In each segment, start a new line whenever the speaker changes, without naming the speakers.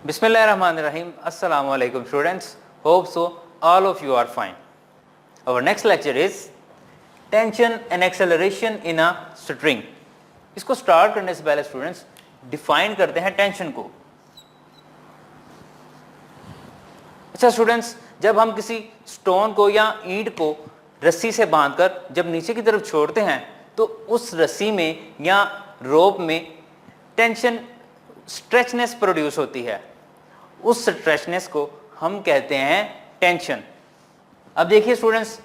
Bismillahirrahmanirrahim. Assalamu alaikum students. Hope so all of you are fine. Our next lecture is tension and acceleration in a string. इसको start करने से पहले students define करते हैं tension को. अच्छा students, जब हम किसी स्टोन को या ईंट को रस्सी से बांधकर जब नीचे की तरफ छोड़ते हैं तो उस रस्सी में या रोप में टेंशन स्ट्रेचनेस प्रोड्यूस होती है. उस स्ट्रेचनेस को हम कहते हैं टेंशन. अब देखिए स्टूडेंट्स,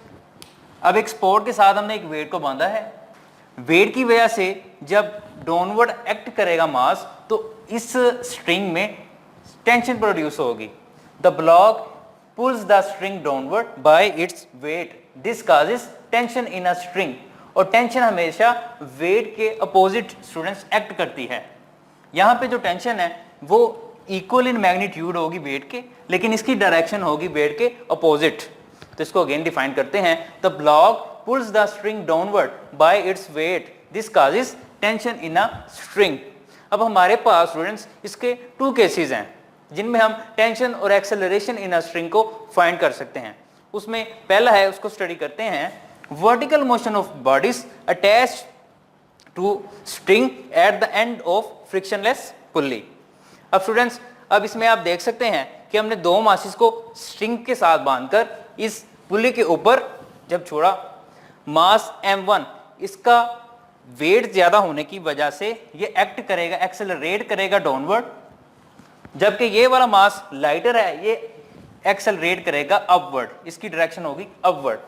अब एक सपोर्ट के साथ हमने एक वेट को बांधा है. वेट की वजह से जब डाउनवर्ड एक्ट करेगा मास तो इस स्ट्रिंग में टेंशन प्रोड्यूस होगी. The block pulls the string downward by its weight. This causes tension in a string. और टेंशन हमेशा वेट के अपोजिट स्टूडेंट्स एक्ट करती है. यहाँ पे जो टेंशन है वो इक्वल इन मैग्नीट्यूड होगी वेट के, लेकिन इसकी डायरेक्शन होगी वेट के अपोजिट. तो इसको अगेन डिफाइन करते हैं. The block pulls the string downward by its weight. This causes tension in a string. अब हमारे पास स्टूडेंट्स इसके टू केसेस हैं जिनमें हम टेंशन और एक्सेलरेशन इन अ स्ट्रिंग को फाइंड कर सकते हैं. उसमें पहला है, उसको स्टडी करते हैं, vertical motion of bodies attached to string at the end of frictionless pulley. अब स्टूडेंट्स, अब इसमें आप देख सकते हैं कि हमने दो मासेस को स्ट्रिंग के साथ बांधकर इस पुल्ली के ऊपर जब छोड़ा, मास m1 इसका वेट ज्यादा होने की वजह से ये एक्ट करेगा, एक्सेलरेट करेगा डाउनवर्ड, जबकि ये वाला मास लाइटर है, ये एक्सेलरेट करेगा अपवर्ड, इसकी डायरेक्शन होगी अपवर्ड.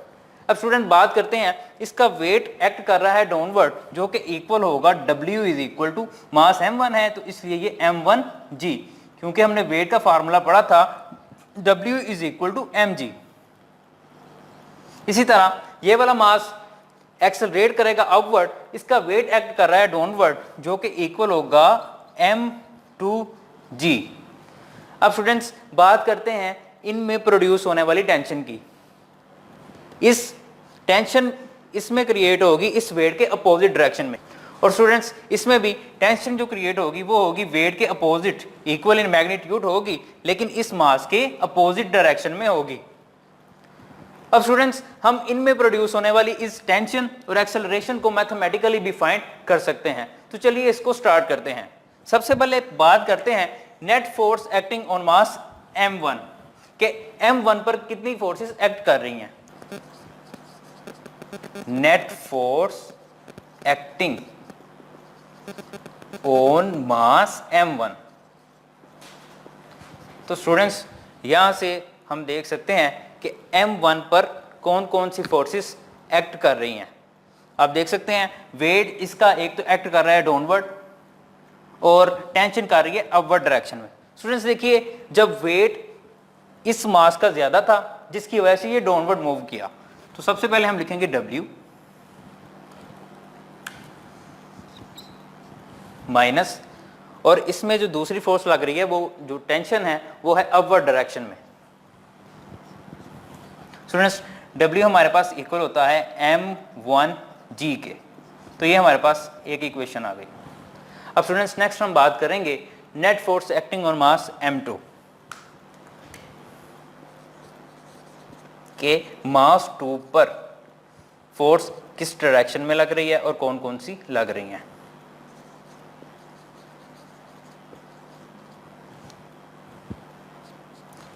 अब स्टूडेंट बात करते हैं, इसका वेट एक्ट कर रहा है डाउनवर्ड जो कि इक्वल होगा W is equal to mass m1 है, तो इसलिए ये m1g, क्योंकि हमने वेट का फार्मूला पढ़ा था W is equal to mg. इसी तरह ये वाला मास एक्सेलरेट करेगा अपवर्ड, इसका वेट एक्ट कर रहा है डाउनवर्ड जो कि इक्वल होगा m2g. अब स्टूडेंट्स बात करते हैं इनमें प्रोड्यूस होने वाली टेंशन की. इस टेंशन इसमें क्रिएट होगी इस वेट के अपोजिट डायरेक्शन में, और स्टूडेंट्स इसमें भी टेंशन जो क्रिएट होगी वो होगी वेट के अपोजिट, इक्वल इन मैग्नीट्यूड होगी, लेकिन इस मास के अपोजिट डायरेक्शन में होगी. अब स्टूडेंट्स हम इनमें प्रोड्यूस होने वाली इस टेंशन और एक्सेलरेशन को मैथमेटिकली डिफाइन कर सकते हैं. तो चलिए इसको स्टार्ट करते हैं. सबसे पहले बात करते हैं net force acting on mass m1 के m1 पर कितनी फोर्सेस एक्ट कर रही हैं. Net force acting on mass m1. तो स्टूडेंट्स यहां से हम देख सकते हैं कि m1 पर कौन कौन सी फोर्सेस एक्ट कर रही हैं. आप देख सकते हैं वेट इसका एक तो एक्ट कर रहा है डाउनवर्ड और टेंशन कर रही है अपवर्ड डायरेक्शन में. स्टूडेंट्स देखिए, जब वेट इस मास का ज्यादा था जिसकी वजह से ये डाउनवर्ड मूव किया, तो सबसे पहले हम लिखेंगे W माइनस, और इसमें जो दूसरी फोर्स लग रही है वो जो टेंशन है वो है अपवर्ड डायरेक्शन में. स्टूडेंट्स W हमारे पास इक्वल होता है m1g के, तो ये हमारे पास एक इक्वेशन आ गई. अब स्टूडेंट्स नेक्स्ट हम बात करेंगे net force acting on mass m2 के मास 2 पर फोर्स किस डायरेक्शन में लग रही है और कौन कौन सी लग रही हैं.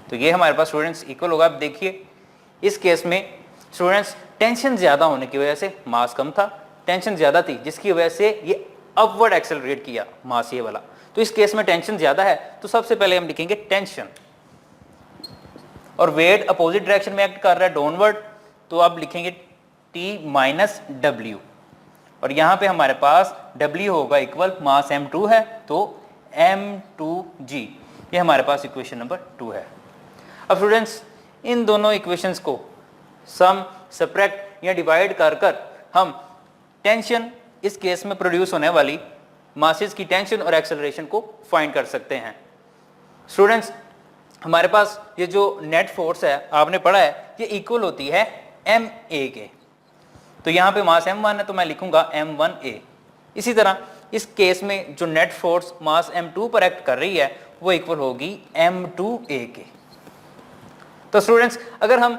तो ये हमारे पास स्टूडेंट्स इक्वल होगा. अब देखिए इस केस में स्टूडेंट्स टेंशन ज्यादा होने की वजह से मास कम था, टेंशन ज्यादा थी जिसकी वजह से ये अपवर्ड एक्सेलरेट किया मास ये वाला. तो इस केस में टेंशन ज्यादा है, तो सबसे पहले हम लिखेंगे टेंशन, और वेट अपोजिट डायरेक्शन में एक्ट कर रहा है डाउनवर्ड, तो अब लिखेंगे T माइनस W, और यहां पे हमारे पास W होगा इक्वल मास m2 है तो m2g. ये हमारे पास इक्वेशन नंबर 2 है. अब स्टूडेंट्स इन दोनों इक्वेशंस को सम सब्ट्रैक्ट या डिवाइड कर कर हम टेंशन इस केस में प्रोड्यूस होने वाली मासेस की टेंशन और एक्सेलरेशन को फाइंड कर सकते हैं. स्टूडेंट्स हमारे पास ये जो नेट फोर्स है आपने पढ़ा है ये इक्वल होती है ma के, तो यहाँ पे मास m1 है तो मैं लिखूंगा m1a. इसी तरह इस केस में जो नेट फोर्स मास m2 पर एक्ट कर रही है वो इक्वल होगी m2a के। तो स्टूडेंट्स अगर हम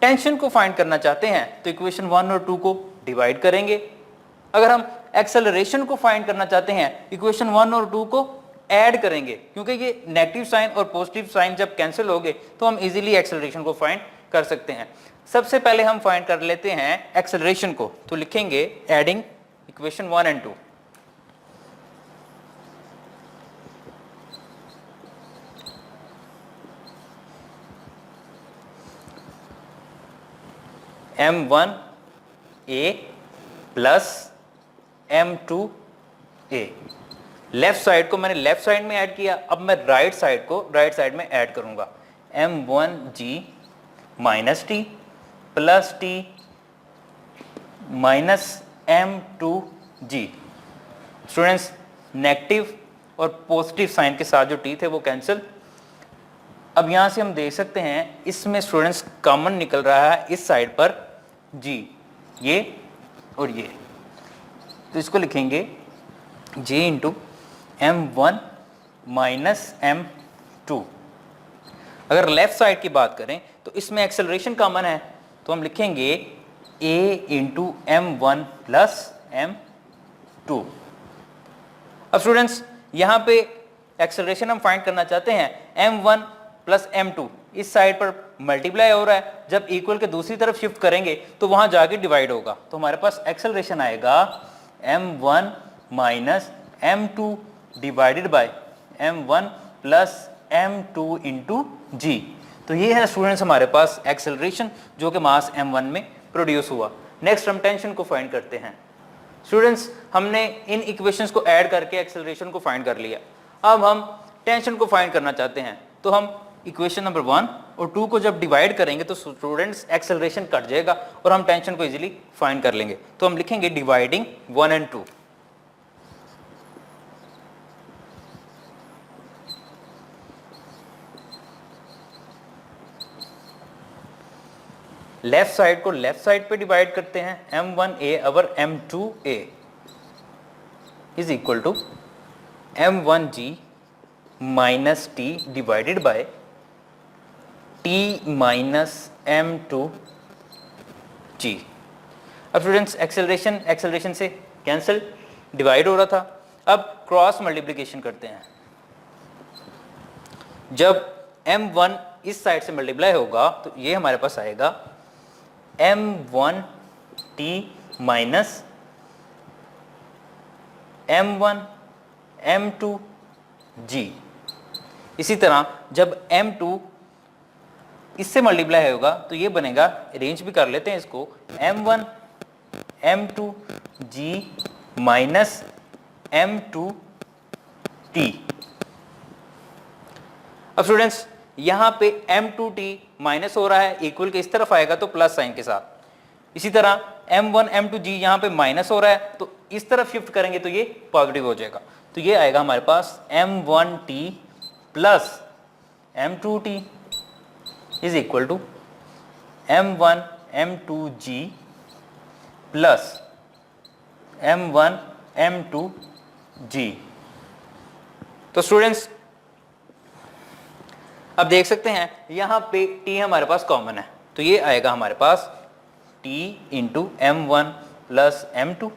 टेंशन को फाइंड करना चाहते हैं तो इक्वेशन 1 और 2 को डिवाइड करेंगे। अगर हम एक्सेलरेशन को फाइंड करना चाहते हैं इक्वेशन 1 और 2 को ऐड करेंगे, क्योंकि ये नेगेटिव साइन और पॉजिटिव साइन जब कैंसिल हो गए तो हम इजीली एक्सेलरेशन को फाइंड कर सकते हैं। सबसे पहले हम फाइंड कर लेते हैं एक्सेलरेशन को, तो लिखेंगे adding equation 1 and 2। m1a plus m2a। Left side को मैंने लेफ्ट साइड में ऐड किया, अब मैं राइट साइड को राइट साइड में ऐड करूंगा। m1g minus T plus T minus m2g। Students negative और पॉजिटिव साइन के साथ जो टी थे वो कैंसिल। अब यहां से हम देख सकते हैं इसमें स्टूडेंट्स कॉमन निकल रहा है इस साइड पर g, ये और ये, तो इसको लिखेंगे j into m1 minus m2। अगर लेफ्ट साइड की बात करें तो इसमें एक्सेलरेशन कॉमन है, तो हम लिखेंगे a into m1 plus m2। अब स्टूडेंट्स यहाँ पे एक्सेलरेशन हम फाइंड करना चाहते हैं m1 प्लस m2 इस साइड पर मल्टीप्लाई हो रहा है, जब इक्वल के दूसरी तरफ शिफ्ट करेंगे तो वहां जाके डिवाइड होगा, तो हमारे पास एक्सेलरेशन आएगा m1 minus m2 divided by m1 plus m2 into g. तो ये है स्टूडेंट्स हमारे पास एक्सेलरेशन जो कि मास m1 में प्रोड्यूस हुआ। नेक्स्ट हम टेंशन को फाइंड करते हैं। स्टूडेंट्स हमने इन इक्वेशंस को ऐड करके एक्सेलरेशन को फाइंड कर लिया। अब हम टेंशन को फाइंड करना चाहते हैं, तो हम इक्वेशन नंबर 1 और 2 को जब डिवाइड करेंगे तो स्टूडेंट्स एक्सेलरेशन कट जाएगा और हम टेंशन को इजीली फाइंड कर लेंगे। तो हम लिखेंगे डिवाइडिंग 1 एंड 2। लेफ्ट साइड को लेफ्ट साइड पे डिवाइड करते हैं, m1a over m2a is equal to m1g minus T divided by t minus m2g। अब स्टूडेंट्स एक्सेलरेशन से कैंसिल, डिवाइड हो रहा था, अब क्रॉस मल्टीप्लिकेशन करते हैं। जब m1 इस साइड से मल्टीप्लाई होगा तो ये हमारे पास आएगा m1t माइनस m1 m2g। इसी तरह जब m2 इससे मल्टीप्लाई होगा तो ये बनेगा, अरेंज भी कर लेते हैं इसको, m1 m2g माइनस m2t। अब स्टूडेंट्स यहां पे m2t माइनस हो रहा है, इक्वल के इस तरफ आएगा तो प्लस साइन के साथ। इसी तरह m1 m2g यहां पे माइनस हो रहा है तो इस तरफ शिफ्ट करेंगे तो ये पॉजिटिव हो जाएगा, तो ये आएगा हमारे पास m1t plus m2t is equal to m1 m2g plus m1 m2g। तो स्टूडेंट्स अब देख सकते हैं यहां पे t हमारे पास कॉमन है, तो ये आएगा हमारे पास t into m1 plus m2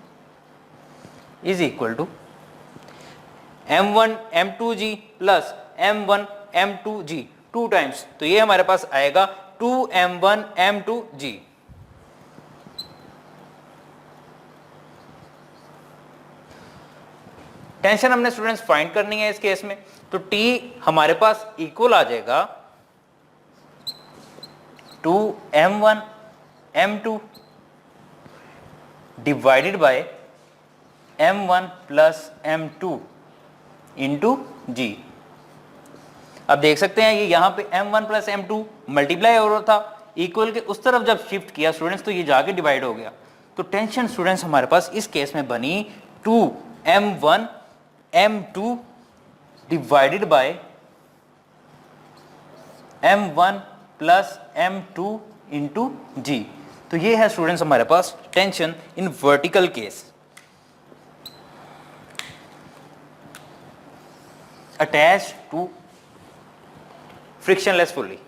is equal to m1 m2g plus m1 m2g 2 times, तो ये हमारे पास आएगा 2m1 m2g। टेंशन हमने स्टूडेंट्स फाइंड करनी है इस केस में, तो t हमारे पास इक्वल आ जाएगा 2m1 m2 divided by m1 plus m2 into g। अब देख सकते हैं ये यहां पे m1 प्लस m2 मल्टीप्लाई हो रहा था, इक्वल के उस तरफ जब शिफ्ट किया स्टूडेंट्स तो ये जाके डिवाइड हो गया। तो टेंशन स्टूडेंट्स हमारे पास इस केस में बनी 2m1 m2 divided by m1 plus m2 into g. तो ये है स्टूडेंट्स हमारे पास tension in vertical case. Attach to frictionless pulley.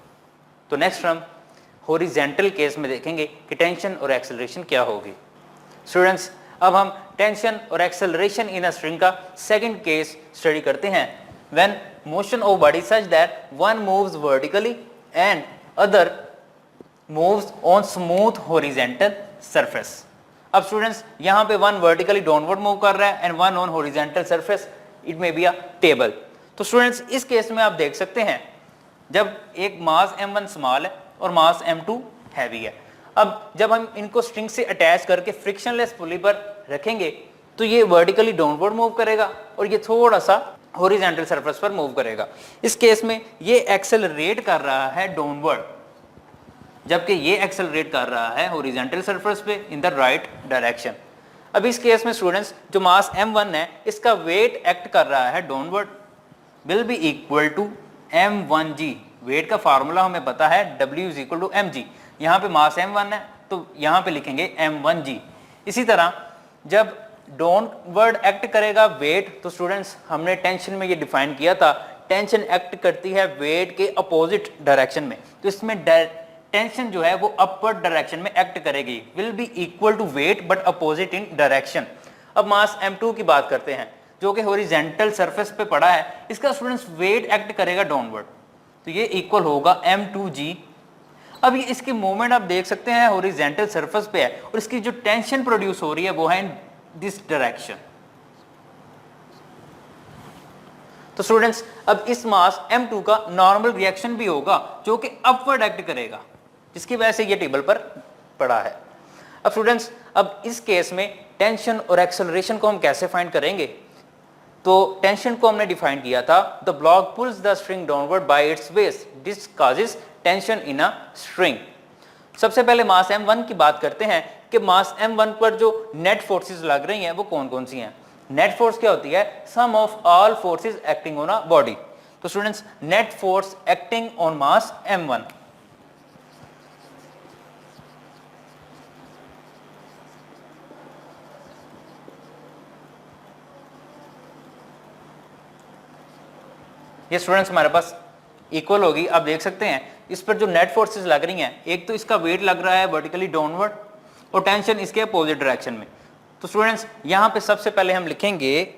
तो नेक्स्ट हम हॉरिजेंटल केस में देखेंगे कि टेंशन और एक्सेलरेशन क्या होगी। स्टूडेंट्स, अब हम टेंशन और एक्सेलरेशन इन अ स्ट्रिंग का सेकंड केस स्टडी करते हैं। When motion of body such that one moves vertically and other moves on smooth horizontal surface. अब स्टूडेंट्स, यहां पे वन वर्टिकली डाउनवर्ड मूव कर रहा है and one on horizontal surface, it may be a table. तो students, इस case में आप देख सकते हैं जब एक मास m1 स्मॉल है और मास m2 हैवी है। अब जब हम इनको स्ट्रिंग से अटैच करके फ्रिक्शनलेस पुली पर रखेंगे तो ये वर्टिकली डाउनवर्ड मूव करेगा और ये थोड़ा सा हॉरिजॉन्टल सरफेस पर मूव करेगा। इस केस में ये एक्सेलरेट कर रहा है डाउनवर्ड, जबकि ये एक्सेलरेट कर रहा है हॉरिजॉन्टल सरफेस पे इन द राइट डायरेक्शन। अब इस केस में स्टूडेंट्स, जो मास m1 है इसका वेट एक्ट कर रहा है downward, will be equal to m1g। Weight का फार्मूला हमें पता है W is equal to mg। यहाँ पे मास m1 है तो यहाँ पे लिखेंगे m1g। इसी तरह जब डाउनवर्ड एक्ट करेगा वेट, तो स्टूडेंट्स हमने टेंशन में ये डिफाइन किया था, टेंशन एक्ट करती है वेट के अपोजिट डायरेक्शन में, तो इसमें टेंशन जो है वो अपवर्ड डायरेक्शन में एक्ट करेगी, will be equal to weight but opposite in direction. अब मास m2 की बात करते हैं जो कि हॉरिजॉन्टल सरफेस पे पड़ा है, इसका स्टूडेंट्स वेट एक्ट करेगा डाउनवर्ड, तो ये इक्वल होगा m2g। अब ये इसकी मूवमेंट आप देख सकते हैं हॉरिजॉन्टल सरफेस पे है और इसकी जो टेंशन प्रोड्यूस हो रही है वो है इन दिस डायरेक्शन। तो स्टूडेंट्स, अब इस मास m2 का नॉर्मल रिएक्शन भी होगा जो कि अपवर्ड एक्ट करेगा, जिसकी वजह से ये टेबल पर पड़ा है। अब स्टूडेंट्स, अब इस केस में टेंशन और एक्सेलरेशन को हम कैसे फाइंड करेंगे? तो टेंशन को हमने डिफाइन किया था, the block pulls the string downward bye it's base, this causes tension in a string. सबसे पहले मास m1 की बात करते हैं कि मास m1 पर जो नेट फोर्सेस लग रही हैं वो कौन कौन सी हैं। नेट फोर्स क्या होती है? Sum of all forces acting on a body. तो students, net force acting on mass m1, ये स्टूडेंट्स हमारे पास इक्वल होगी। आप देख सकते हैं इस पर जो नेट फोर्सेस लग रही हैं, एक तो इसका वेट लग रहा है वर्टिकली डाउनवर्ड और टेंशन इसके अपोजिट डायरेक्शन में। तो स्टूडेंट्स, यहां पे सबसे पहले हम लिखेंगे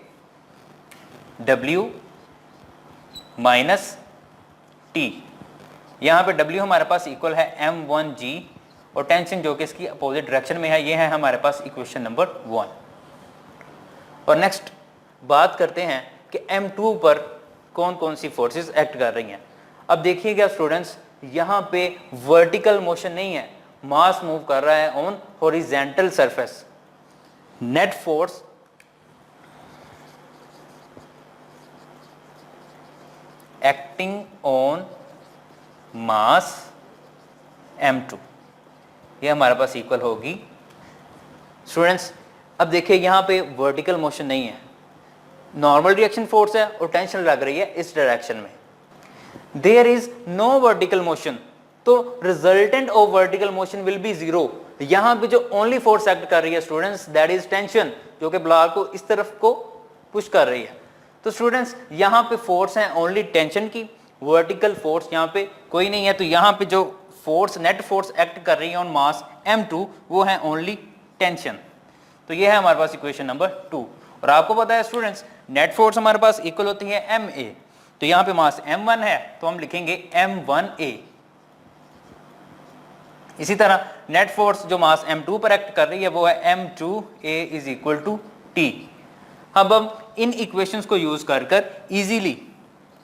W माइनस T। यहां पे W हमारे पास इक्वल है m1g और टेंशन जो कि इसकी अपोजिट डायरेक्शन में है, ये है हमारे पास इक्वेशन नंबर 1। और नेक्स्ट बात करते हैं कि m2 पर कौन कौन सी फोर्सेस एक्ट कर रही हैं। अब देखिएगा स्टूडेंट्स, यहां पे वर्टिकल मोशन नहीं है, मास मूव कर रहा है on horizontal surface. Net force acting on mass m2, ये हमारे पास इक्वल होगी। स्टूडेंट्स, अब देखिए यहां पे वर्टिकल मोशन नहीं है, नॉर्मल रिएक्शन फोर्स है और टेंशन लग रही है इस डायरेक्शन में। There is no vertical motion, तो resultant of vertical motion will be zero. यहां पे जो ओनली फोर्स एक्ट कर रही है स्टूडेंट्स, दैट इज टेंशन, जो कि ब्लॉक को इस तरफ को पुश कर रही है। तो स्टूडेंट्स, यहां पे फोर्स है ओनली टेंशन की, वर्टिकल फोर्स यहां पे कोई नहीं है। तो यहां पे जो फोर्स नेट फोर्स एक्ट कर रही है ऑन मास m2 वो है ओनली टेंशन। तो ये है हमारे पास इक्वेशन नंबर 2। और आपको पता है स्टूडेंट्स, नेट फोर्स हमारे पास इक्वल होती है ma। तो यहां पे मास m1 है तो हम लिखेंगे m1a। इसी तरह नेट फोर्स जो मास m2 पर एक्ट कर रही है वो है m2a is equal to t। अब हम इन इक्वेशंस को यूज कर इजीली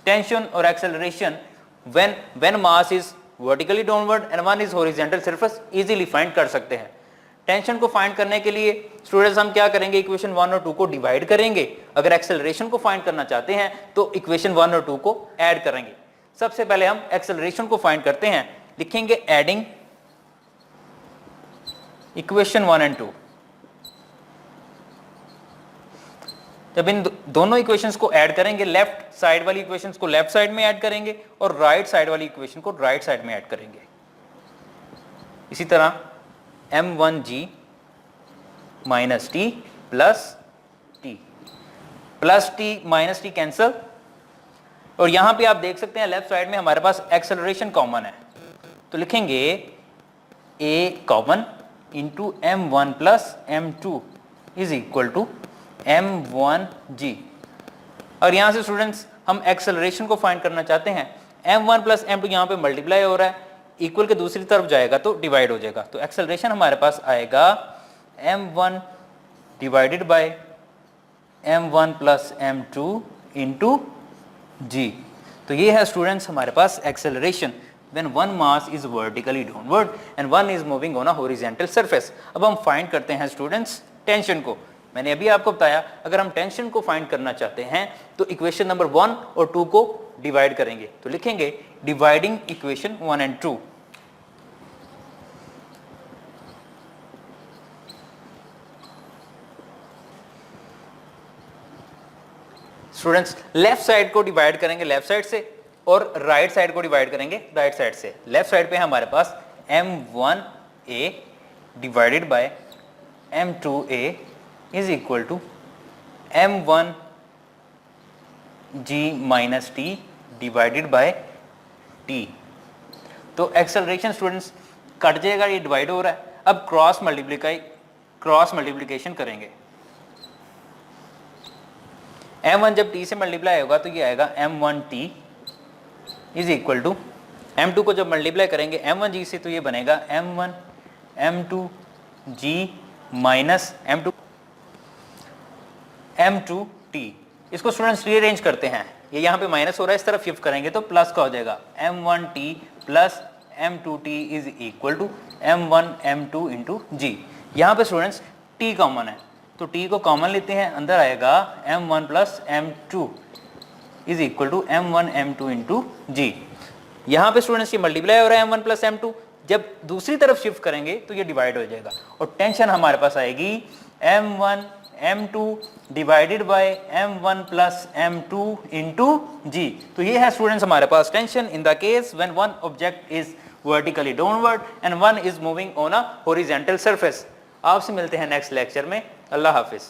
टेंशन और acceleration when mass is vertically downward and one is horizontal surface easily find कर सकते हैं। टेंशन को फाइंड करने के लिए स्टूडेंट्स हम क्या करेंगे, इक्वेशन 1 और 2 को डिवाइड करेंगे। अगर एक्सेलरेशन को फाइंड करना चाहते हैं तो इक्वेशन 1 और 2 को ऐड करेंगे। सबसे पहले हम एक्सेलरेशन को फाइंड करते हैं, लिखेंगे एडिंग इक्वेशन 1 एंड 2। जब इन दोनों इक्वेशंस को ऐड करेंगे, लेफ्ट साइड वाली इक्वेशंस को लेफ्ट साइड में ऐड करेंगे और राइट साइड वाली इक्वेशन को राइट साइड में ऐड करेंगे। इसी तरह m1g minus T plus T minus T cancel, और यहां पे आप देख सकते हैं लेफ्ट साइड में हमारे पास एक्सेलरेशन कॉमन है, तो लिखेंगे a common into m1 plus m2 is equal to m1g। और यहां से स्टूडेंट्स हम एक्सेलरेशन को फाइंड करना चाहते हैं, m1 प्लस m2 यहां पे मल्टीप्लाई हो रहा है, इक्वल के दूसरी तरफ जाएगा तो डिवाइड हो जाएगा, तो एक्सेलरेशन हमारे पास आएगा m1 divided by m1 plus m2 into g। तो ये है स्टूडेंट्स हमारे पास acceleration when one mass is vertically downward and one is moving on a horizontal surface। अब हम फाइंड करते हैं स्टूडेंट्स टेंशन को। मैंने अभी आपको बताया अगर हम टेंशन को फाइंड करना चाहते हैं तो इक्वेशन नंबर 1 और 2 को डिवाइड करेंगे, तो लिखेंगे dividing equation 1 and 2। Students left side को डिवाइड करेंगे लेफ्ट साइड से और राइट साइड को डिवाइड करेंगे राइट साइड से। लेफ्ट साइड पे हमारे पास m1a divided by m2a is equal to m1g minus t divided by t। तो एक्सेलरेशन स्टूडेंट्स कट जाएगा, ये डिवाइड हो रहा है। अब क्रॉस मल्टीप्लिकेशन करेंगे, m1 जब t से मल्टीप्लाई होगा तो ये आएगा m1t is equal to m2 को जब मल्टीप्लाई करेंगे m1g से तो ये बनेगा m1 m2g माइनस m2t। इसको स्टूडेंट्स रीअरेंज करते हैं, ये यहाँ पे माइनस हो रहा है, इस तरफ शिफ्ट करेंगे तो प्लस का हो जाएगा m1t plus m2t is equal to m1 m2 into g। यहाँ पे स्टूडेंट्स t कॉमन है तो t को कॉमन लेते हैं, अंदर आएगा m1 plus m2 is equal to m1 m2 into g। यहाँ पे स्टूडेंट्स ये मल्टीप्लाई हो रहा है m1 प्लस m2, जब दूसरी तरफ शिफ्ट करेंगे तो ये डिवाइड हो जाएगा और टेंशन हमारे पास आएगी m1 m2 divided by m1 plus m2 into g। तो ये है स्टूडेंट्स हमारे पास tension in the case when one object is vertically downward and one is moving on a horizontal surface. आपसे मिलते हैं नेक्स्ट लेक्चर में। अल्लाह हाफिज।